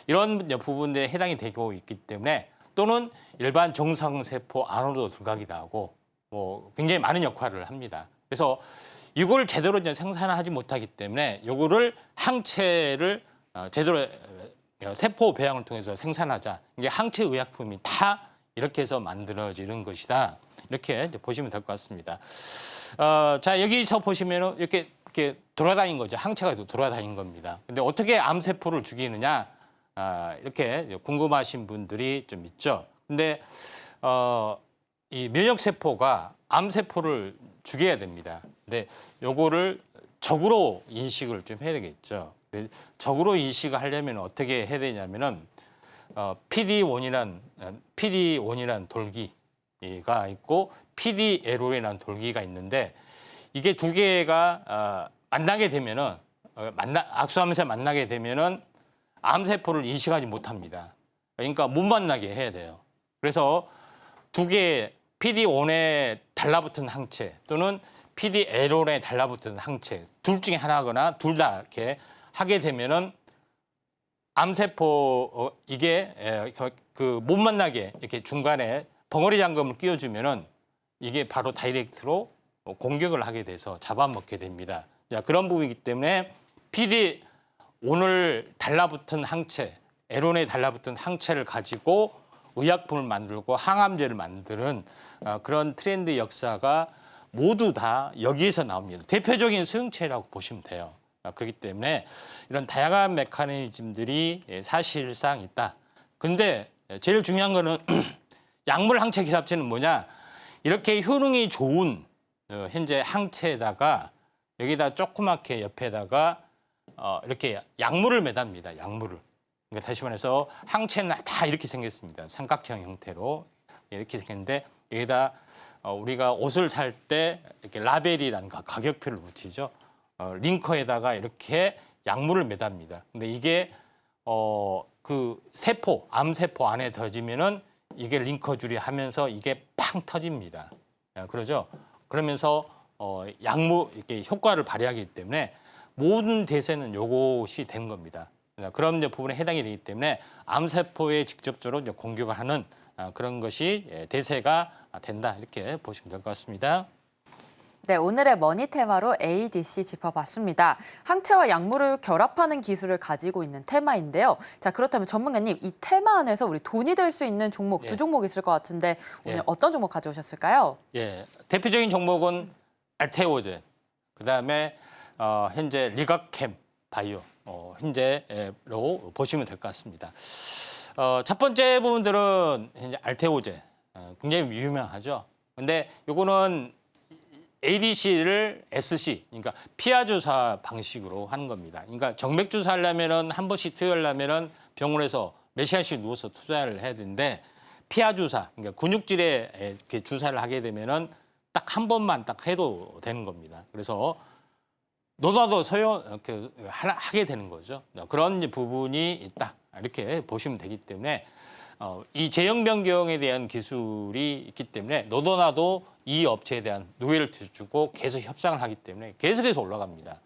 이런 부분들에 해당이 되고 있기 때문에 또는 일반 정상세포 안으로도 들어가기도 하고 뭐 굉장히 많은 역할을 합니다. 그래서 이걸 제대로 이제 생산하지 못하기 때문에 이거를 항체를 제대로 세포 배양을 통해서 생산하자. 이게 항체 의약품이 다 이렇게 해서 만들어지는 것이다. 이렇게 이제 보시면 될 것 같습니다. 자, 여기서 보시면은 이렇게 돌아다닌 거죠. 항체가 돌아다닌 겁니다. 근데 어떻게 암세포를 죽이느냐? 이렇게 궁금하신 분들이 좀 있죠. 근데 이 면역세포가 암세포를 죽여야 됩니다. 근데 요거를 적으로 인식을 좀 해야 되겠죠. 근데 적으로 인식을 하려면 어떻게 해야 되냐면은 PD1이란 돌기가 있고 PDL1이라는 돌기가 있는데 이게 두 개가 만나게 되면은 악수하면서 만나게 되면은 암세포를 인식하지 못합니다. 그러니까 못 만나게 해야 돼요. 그래서 두 개의 PD1에 달라붙은 항체 또는 PDL1에 달라붙은 항체 둘 중에 하나거나 둘 다 이렇게 하게 되면은 암세포 이게 그 못 만나게 이렇게 중간에 벙어리 잠금을 끼워주면은 이게 바로 다이렉트로 공격을 하게 돼서 잡아먹게 됩니다. 자, 그런 부분이기 때문에 PD1을 달라붙은 항체, L1에 달라붙은 항체를 가지고 의약품을 만들고 항암제를 만드는 그런 트렌드 역사가 모두 다 여기에서 나옵니다. 대표적인 수용체라고 보시면 돼요. 그렇기 때문에 이런 다양한 메커니즘들이 사실상 있다. 근데 제일 중요한 거는 약물 항체 결합체는 뭐냐? 이렇게 효능이 좋은 현재 항체에다가 여기다 조그맣게 옆에다가 이렇게 약물을 매답니다. 약물을. 그러니까 다시 말해서 항체는 다 이렇게 생겼습니다. 삼각형 형태로 이렇게 생겼는데 여기다 우리가 옷을 살 때 이렇게 라벨이라든가 가격표를 붙이죠. 링커에다가 이렇게 약물을 매답니다. 근데 이게 그 세포, 암세포 안에 들어지면은 이게 링커줄이 하면서 이게 팡 터집니다. 그러죠. 그러면서 약물 이렇게 효과를 발휘하기 때문에 모든 대세는 요것이 된 겁니다. 그런 이제 부분에 해당이 되기 때문에 암세포에 직접적으로 이제 공격을 하는 그런 것이 대세가 된다 이렇게 보시면 될 것 같습니다. 네, 오늘의 머니 테마로 ADC 짚어봤습니다. 항체와 약물을 결합하는 기술을 가지고 있는 테마인데요. 자, 그렇다면 전문가님, 이 테마 안에서 우리 돈이 될 수 있는 종목 두 종목 있을 것 같은데 오늘 어떤 종목 가져오셨을까요? 예, 대표적인 종목은 알테오젠, 그다음에 현재 리가캠 바이오 현재로 보시면 될 것 같습니다. 첫 번째 부분들은 현재 알테오젠 굉장히 유명하죠. 근데 요거는 ADC를 SC, 그러니까 피하 주사 방식으로 하는 겁니다. 그러니까 정맥 주사하려면은 한 번씩 투여하려면은 병원에서 몇 시간씩 누워서 투자를 해야 되는데 피하 주사, 그러니까 근육질에 이렇게 주사를 하게 되면은 딱 한 번만 딱 해도 되는 겁니다. 그래서 너나도 이렇게 하게 되는 거죠. 그런 부분이 있다 이렇게 보시면 되기 때문에 이 제형 변경에 대한 기술이 있기 때문에 너도나도 이 업체에 대한 노예를 주고 계속 협상을 하기 때문에 계속해서 올라갑니다.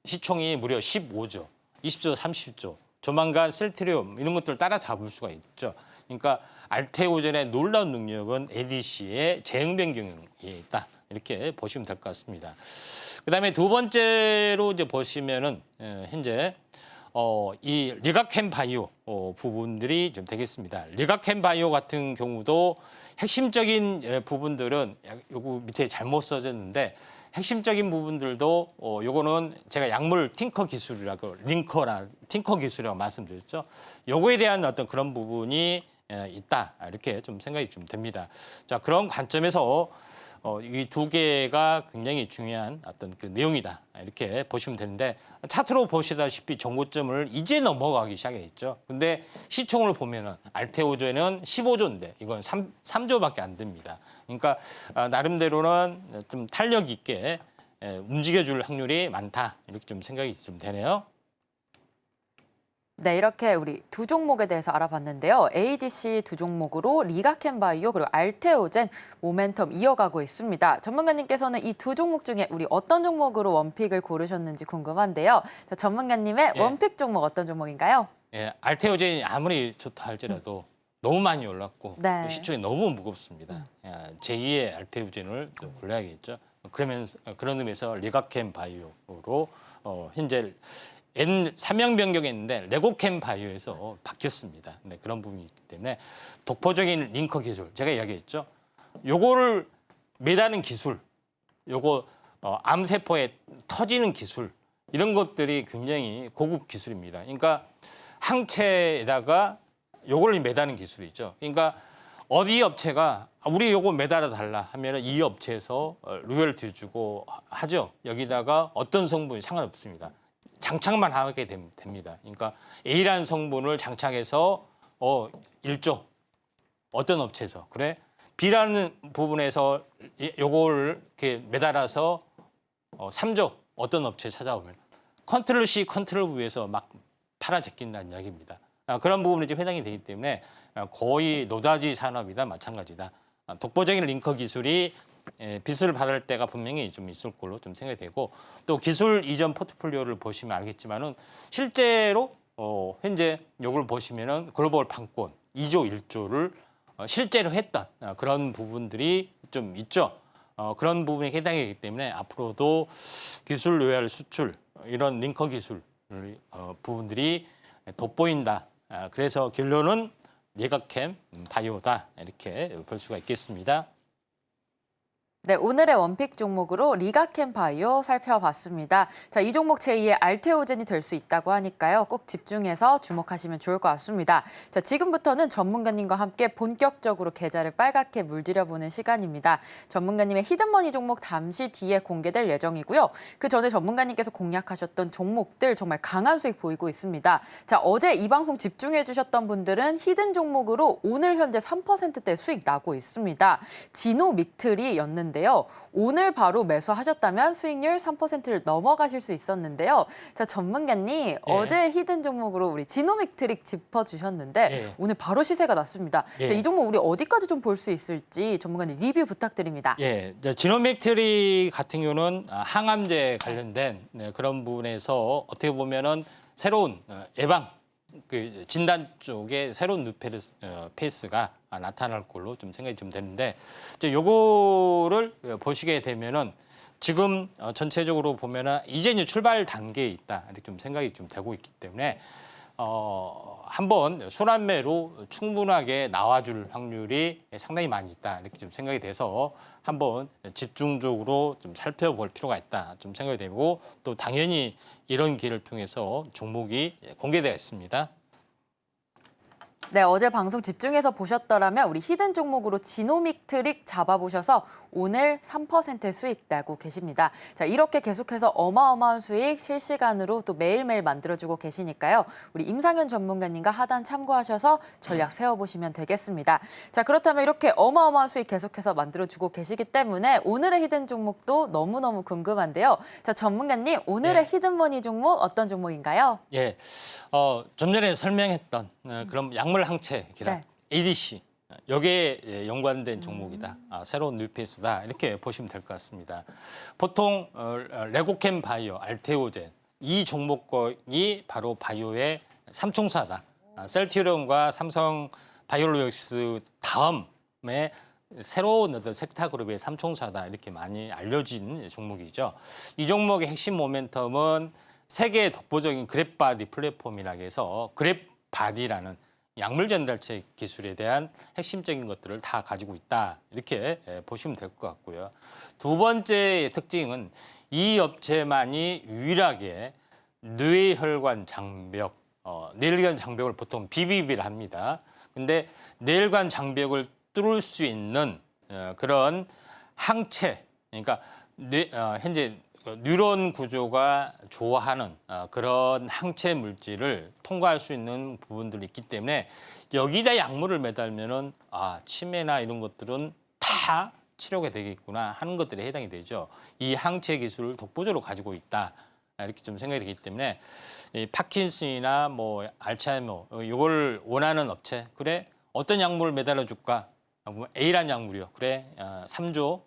시총이 무려 15조, 20조, 30조. 조만간 셀트리움 이런 것들을 따라잡을 수가 있죠. 그러니까 알테오젠의 놀라운 능력은 ADC의 제형 변경에 있다. 이렇게 보시면 될 것 같습니다. 그다음에 두 번째로 이제 보시면은 현재 이 리가캠 바이오 부분들이 좀 되겠습니다. 리가캠 바이오 같은 경우도 핵심적인 부분들은 요거 밑에 잘못 써졌는데 핵심적인 부분들도 요거는 제가 약물 팅커 기술이라고 링커나 팅커 기술이라고 말씀드렸죠. 요거에 대한 어떤 그런 부분이 있다 이렇게 좀 생각이 좀 됩니다. 자, 그런 관점에서 이 두 개가 굉장히 중요한 어떤 그 내용이다 이렇게 보시면 되는데 차트로 보시다시피 정고점을 이제 넘어가기 시작했죠. 근데 시총을 보면은 알테오젠은 15조인데 이건 3조밖에 안 됩니다. 그러니까 나름대로는 좀 탄력 있게 움직여줄 확률이 많다 이렇게 좀 생각이 좀 되네요. 네, 이렇게 우리 두 종목에 대해서 알아봤는데요. ADC 두 종목으로 리가캠 바이오 그리고 알테오젠 모멘텀 이어가고 있습니다. 전문가님께서는 이 두 종목 중에 우리 어떤 종목으로 원픽을 고르셨는지 궁금한데요. 자, 전문가님의 원픽 종목 어떤 종목인가요? 예, 알테오젠이 아무리 좋다 할지라도 너무 많이 올랐고 네. 시총이 너무 무겁습니다. 제2의 알테오젠을 좀 골라야겠죠. 그런 의미에서 리가캠 바이오로 현재 사명 변경했는데 레고캠 바이오에서 바뀌었습니다. 네, 그런 부분이 있기 때문에 독보적인 링커 기술 제가 이야기했죠. 요거를 매다는 기술, 요거 암세포에 터지는 기술 이런 것들이 굉장히 고급 기술입니다. 그러니까 항체에다가 요걸 매다는 기술이 있죠. 그러니까 어디 업체가 우리 요거 매달아 달라 하면은 이 업체에서 로열티 주고 하죠. 여기다가 어떤 성분이 상관없습니다. 장착만 하게 됩니다. 그러니까 A라는 성분을 장착해서 1조 어떤 업체에서 그래 B라는 부분에서 요거를 이렇게 매달아서 3조 어떤 업체 찾아오면 컨트롤 C 컨트롤 V에서 막 팔아 제낀다는 이야기입니다. 그런 부분이 좀 해당이 되기 때문에 거의 노다지 산업이다 마찬가지다. 독보적인 링커 기술이 빛을 발할 때가 분명히 좀 있을 걸로 좀 생각이 되고 또 기술 이전 포트폴리오를 보시면 알겠지만은 실제로 현재 요걸 보시면은 글로벌 판권 2조 1조를 실제로 했던 그런 부분들이 좀 있죠. 그런 부분에 해당이 되기 때문에 앞으로도 기술 로얄 수출 이런 링커 기술 부분들이 돋보인다. 그래서 결론은 네가캠 바이오다 이렇게 볼 수가 있겠습니다. 네, 오늘의 원픽 종목으로 리가캠 바이오 살펴봤습니다. 자, 이 종목 제2의 알테오젠이 될 수 있다고 하니까요. 꼭 집중해서 주목하시면 좋을 것 같습니다. 자, 지금부터는 전문가님과 함께 본격적으로 계좌를 빨갛게 물들여보는 시간입니다. 전문가님의 히든머니 종목 잠시 뒤에 공개될 예정이고요. 그 전에 전문가님께서 공략하셨던 종목들 정말 강한 수익 보이고 있습니다. 자, 어제 이 방송 집중해 주셨던 분들은 히든 종목으로 오늘 현재 3%대 수익 나고 있습니다. 지노믹트리였는데 오늘 바로 매수하셨다면 수익률 3%를 넘어가실 수 있었는데요. 자, 전문가님, 어제 히든 종목으로 우리 지노믹트릭 짚어주셨는데 오늘 바로 시세가 났습니다. 자, 이 종목 우리 어디까지 좀 볼 수 있을지 전문가님 리뷰 부탁드립니다. 지노믹트리 같은 경우는 항암제 관련된 그런 부분에서 어떻게 보면은 새로운 예방 그 진단 쪽에 새로운 뉴페이스가 나타날 걸로 좀 생각이 좀 되는데, 이제 요거를 보시게 되면은 지금 전체적으로 보면은 이제 출발 단계에 있다 이렇게 좀 생각이 좀 되고 있기 때문에 한번 순환매로 충분하게 나와줄 확률이 상당히 많이 있다 이렇게 좀 생각이 돼서 한번 집중적으로 좀 살펴볼 필요가 있다 좀 생각이 되고, 또 당연히 이런 기회를 통해서 종목이 공개되어 있습니다. 네, 어제 방송 집중해서 보셨더라면 우리 히든 종목으로 지노믹트릭 잡아보셔서 오늘 3% 수익 내고 계십니다. 자, 이렇게 계속해서 어마어마한 수익 실시간으로 또 매일매일 만들어주고 계시니까요. 우리 임상현 전문가님과 하단 참고하셔서 전략 세워보시면 되겠습니다. 자, 그렇다면 이렇게 어마어마한 수익 계속해서 만들어주고 계시기 때문에 오늘의 히든 종목도 너무너무 궁금한데요. 자, 전문가님, 오늘의 히든머니 종목 어떤 종목인가요? 좀 전에 설명했던 그럼 약물 항체 기라 ADC 여기에 연관된 종목이다. 새로운 뉴페이스다. 이렇게 보시면 될 것 같습니다. 보통 레고캠 바이오, 알테오젠 이 종목이 바로 바이오의 삼총사다. 셀티리온과 삼성 바이오로직스 다음에 새로운 어떤 섹터 그룹의 삼총사다. 이렇게 많이 알려진 종목이죠. 이 종목의 핵심 모멘텀은 세계 독보적인 그랩바디 플랫폼이라고 해서 그랩바디라는 약물 전달체 기술에 대한 핵심적인 것들을 다 가지고 있다. 이렇게 보시면 될 것 같고요. 두 번째 특징은 이 업체만이 유일하게 뇌혈관 장벽, 뇌혈관 장벽을 보통 BBB를 합니다. 근데 뇌혈관 장벽을 뚫을 수 있는 그런 항체, 그러니까 현재 뉴런 구조가 좋아하는 그런 항체 물질을 통과할 수 있는 부분들이 있기 때문에 여기다 약물을 매달면은 치매나 이런 것들은 다 치료가 되겠구나 하는 것들에 해당이 되죠. 이 항체 기술을 독보적으로 가지고 있다 이렇게 좀 생각이 되기 때문에 이 파킨슨이나 뭐 알츠하이머 이걸 원하는 업체, 그래 어떤 약물을 매달아 줄까? A란 약물이요. 그래 3조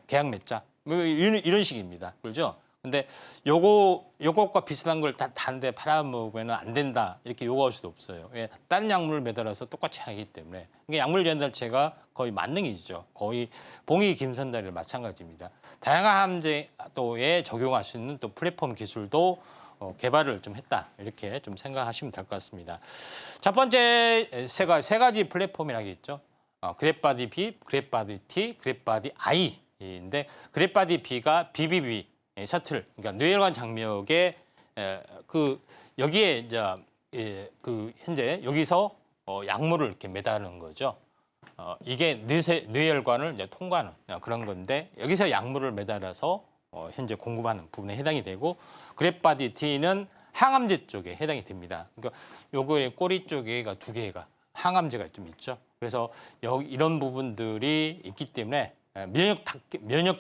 계약 맺자. 이런 식입니다. 그렇죠? 근데 요것과 비슷한 걸 다른데 팔아먹으면 안 된다. 이렇게 요구할 수도 없어요. 다른 약물을 매달아서 똑같이 하기 때문에. 이게 약물 전달체가 거의 만능이죠. 거의 봉이 김선달이랑 마찬가지입니다. 다양한 함재도에 적용할 수 있는 또 플랫폼 기술도 개발을 좀 했다. 이렇게 좀 생각하시면 될 것 같습니다. 첫 번째 세 가지 플랫폼이라고 있죠. 그랩바디 B, 그랩바디 T, 그랩바디 I. 인데 그랩바디 B가 BBB 셔틀, 그러니까 뇌혈관 장벽에 여기에 이제 현재 여기서 약물을 이렇게 매다는 거죠. 이게 뇌혈관을 이제 통과하는 그런 건데 여기서 약물을 매달아서 현재 공급하는 부분에 해당이 되고, 그랩바디 T는 항암제 쪽에 해당이 됩니다. 그러니까 요거의 꼬리 쪽에가 두 개가 항암제가 좀 있죠. 그래서 이런 부분들이 있기 때문에 면역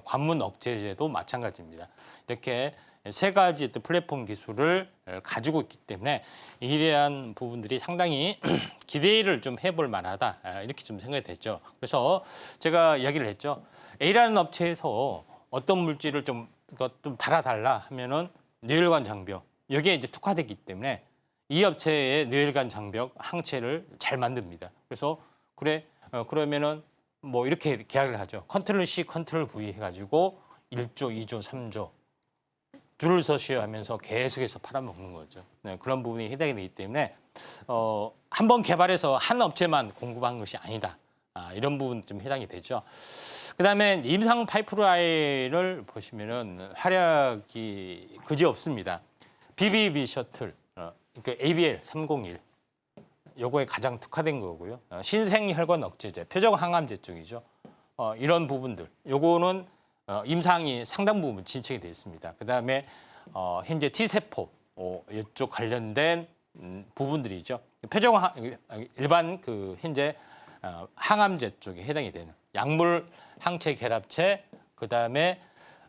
관문 억제제도 마찬가지입니다. 이렇게 세 가지 플랫폼 기술을 가지고 있기 때문에 이에 대한 부분들이 상당히 기대를 좀 해볼 만하다 이렇게 좀 생각이 됐죠. 그래서 제가 이야기를 했죠. A라는 업체에서 어떤 물질을 좀 달아달라 하면은 뇌혈관 장벽 여기에 이제 특화됐기 때문에 이 업체의 뇌혈관 장벽 항체를 잘 만듭니다. 그래서 그러면은 뭐 이렇게 계약을 하죠. 컨트롤 C, 컨트롤 V 해가지고 1조, 2조, 3조 줄을 서시어 하면서 계속해서 팔아먹는 거죠. 그런 부분이 해당이 되기 때문에 한번 개발해서 한 업체만 공급한 것이 아니다. 이런 부분 좀 해당이 되죠. 그다음에 임상 파이프라인을 보시면은 활약이 그지 없습니다. BBB 셔틀, 그러니까 ABL 301. 요거에 가장 특화된 거고요. 신생혈관 억제제, 표적 항암제 쪽이죠. 이런 부분들. 요거는 임상이 상당 부분 진척이 되어 있습니다. 그다음에 현재 T세포 이쪽 관련된 부분들이죠. 일반 그 현재 항암제 쪽에 해당이 되는 약물 항체 결합체, 그다음에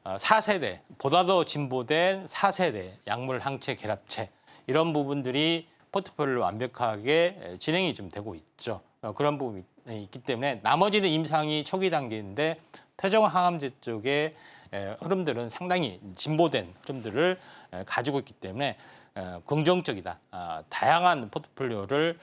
4세대 보다 더 진보된 4세대 약물 항체 결합체 이런 부분들이 포트폴리오를 완벽하게 진행이 좀 되고 있죠. 그런 부분이 있기 때문에 나머지는 임상이 초기 단계인데 표적 항암제 쪽의 흐름들은 상당히 진보된 흐름들을 가지고 있기 때문에 긍정적이다. 다양한 포트폴리오를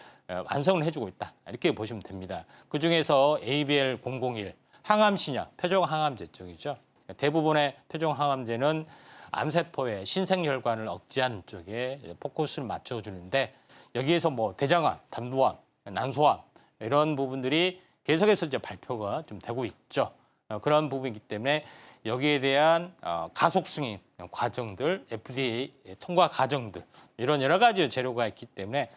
완성을 해주고 있다. 이렇게 보시면 됩니다. 그중에서 ABL 001 항암신약, 표적 항암제 쪽이죠. 대부분의 표적 항암제는 암세포의 신생혈관을 억제하는 쪽에 포커스를 맞춰주는데 여기에서 뭐 대장암, 담도암, 난소암 이런 부분들이 계속해서 이제 발표가 좀 되고 있죠. 그런 부분이기 때문에 여기에 대한 가속 승인 과정들, FDA 통과 과정들 이런 여러 가지 재료가 있기 때문에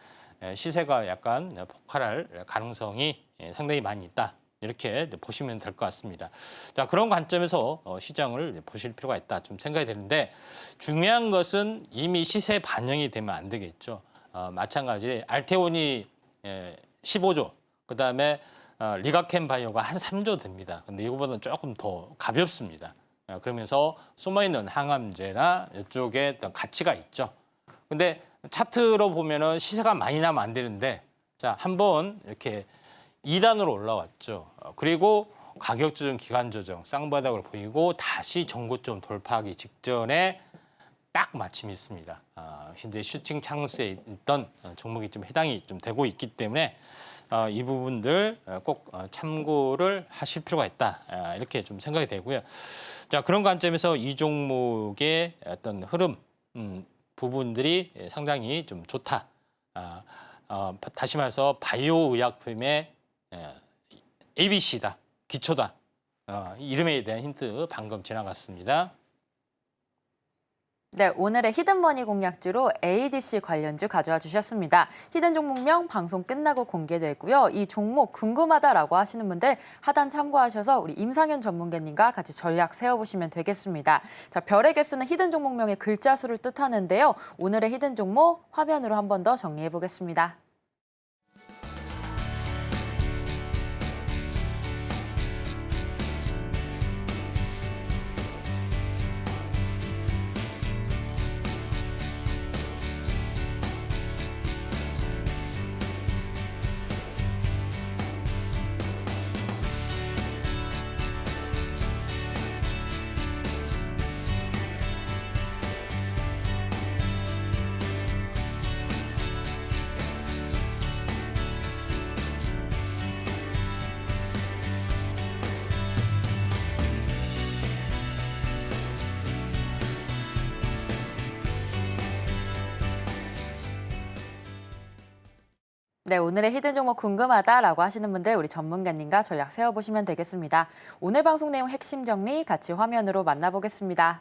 시세가 약간 폭발할 가능성이 상당히 많이 있다. 이렇게 보시면 될 것 같습니다. 자, 그런 관점에서 시장을 보실 필요가 있다 좀 생각이 되는데 중요한 것은 이미 시세 반영이 되면 안 되겠죠. 마찬가지 알테온이 15조, 그다음에 리가켄 바이오가 한 3조 됩니다. 근데 이거보다는 조금 더 가볍습니다. 그러면서 숨어있는 항암제나 이쪽에 어떤 가치가 있죠. 근데 차트로 보면은 시세가 많이 나면 안 되는데 자, 한번 이렇게 2단으로 올라왔죠. 그리고 가격 조정, 기간 조정, 쌍바닥을 보이고 다시 전고점 돌파하기 직전에 딱 마침이 있습니다. 현재 슈팅 찬스에 있던 종목이 좀 해당이 좀 되고 있기 때문에 이 부분들 꼭 참고를 하실 필요가 있다. 이렇게 좀 생각이 되고요. 자, 그런 관점에서 이 종목의 어떤 흐름 부분들이 상당히 좀 좋다. 다시 말해서 바이오 의약품의 ABC다, 기초다. 이름에 대한 힌트 방금 지나갔습니다. 네, 오늘의 히든머니 공략주로 ADC 관련주 가져와 주셨습니다. 히든 종목명 방송 끝나고 공개되고요. 이 종목 궁금하다라고 하시는 분들 하단 참고하셔서 우리 임상현 전문가님과 같이 전략 세워보시면 되겠습니다. 자, 별의 개수는 히든 종목명의 글자 수를 뜻하는데요. 오늘의 히든 종목 화면으로 한 번 더 정리해 보겠습니다. 네, 오늘의 히든 종목 궁금하다라고 하시는 분들 우리 전문가님과 전략 세워보시면 되겠습니다. 오늘 방송 내용 핵심 정리 같이 화면으로 만나보겠습니다.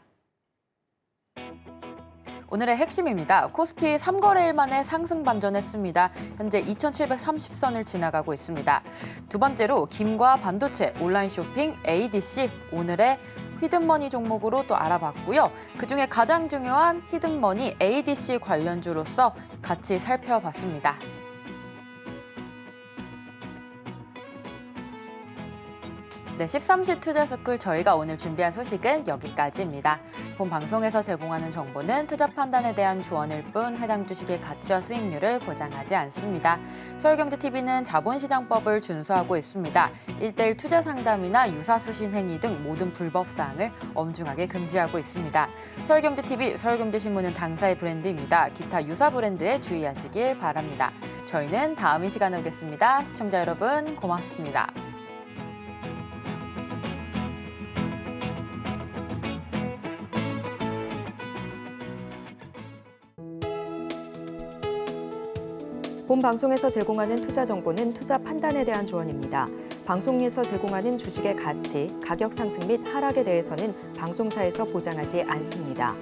오늘의 핵심입니다. 코스피 3거래일 만에 상승 반전했습니다. 현재 2730선을 지나가고 있습니다. 두 번째로 김과 반도체, 온라인 쇼핑, ADC 오늘의 히든머니 종목으로 또 알아봤고요. 그중에 가장 중요한 히든머니 ADC 관련주로서 같이 살펴봤습니다. 네, 13시 투자스쿨 저희가 오늘 준비한 소식은 여기까지입니다. 본 방송에서 제공하는 정보는 투자 판단에 대한 조언일 뿐 해당 주식의 가치와 수익률을 보장하지 않습니다. 서울경제TV는 자본시장법을 준수하고 있습니다. 1:1 투자 상담이나 유사수신 행위 등 모든 불법 사항을 엄중하게 금지하고 있습니다. 서울경제TV, 서울경제신문은 당사의 브랜드입니다. 기타 유사 브랜드에 주의하시길 바랍니다. 저희는 다음 이 시간에 오겠습니다. 시청자 여러분 고맙습니다. 본 방송에서 제공하는 투자 정보는 투자 판단에 대한 조언입니다. 방송에서 제공하는 주식의 가치, 가격 상승 및 하락에 대해서는 방송사에서 보장하지 않습니다.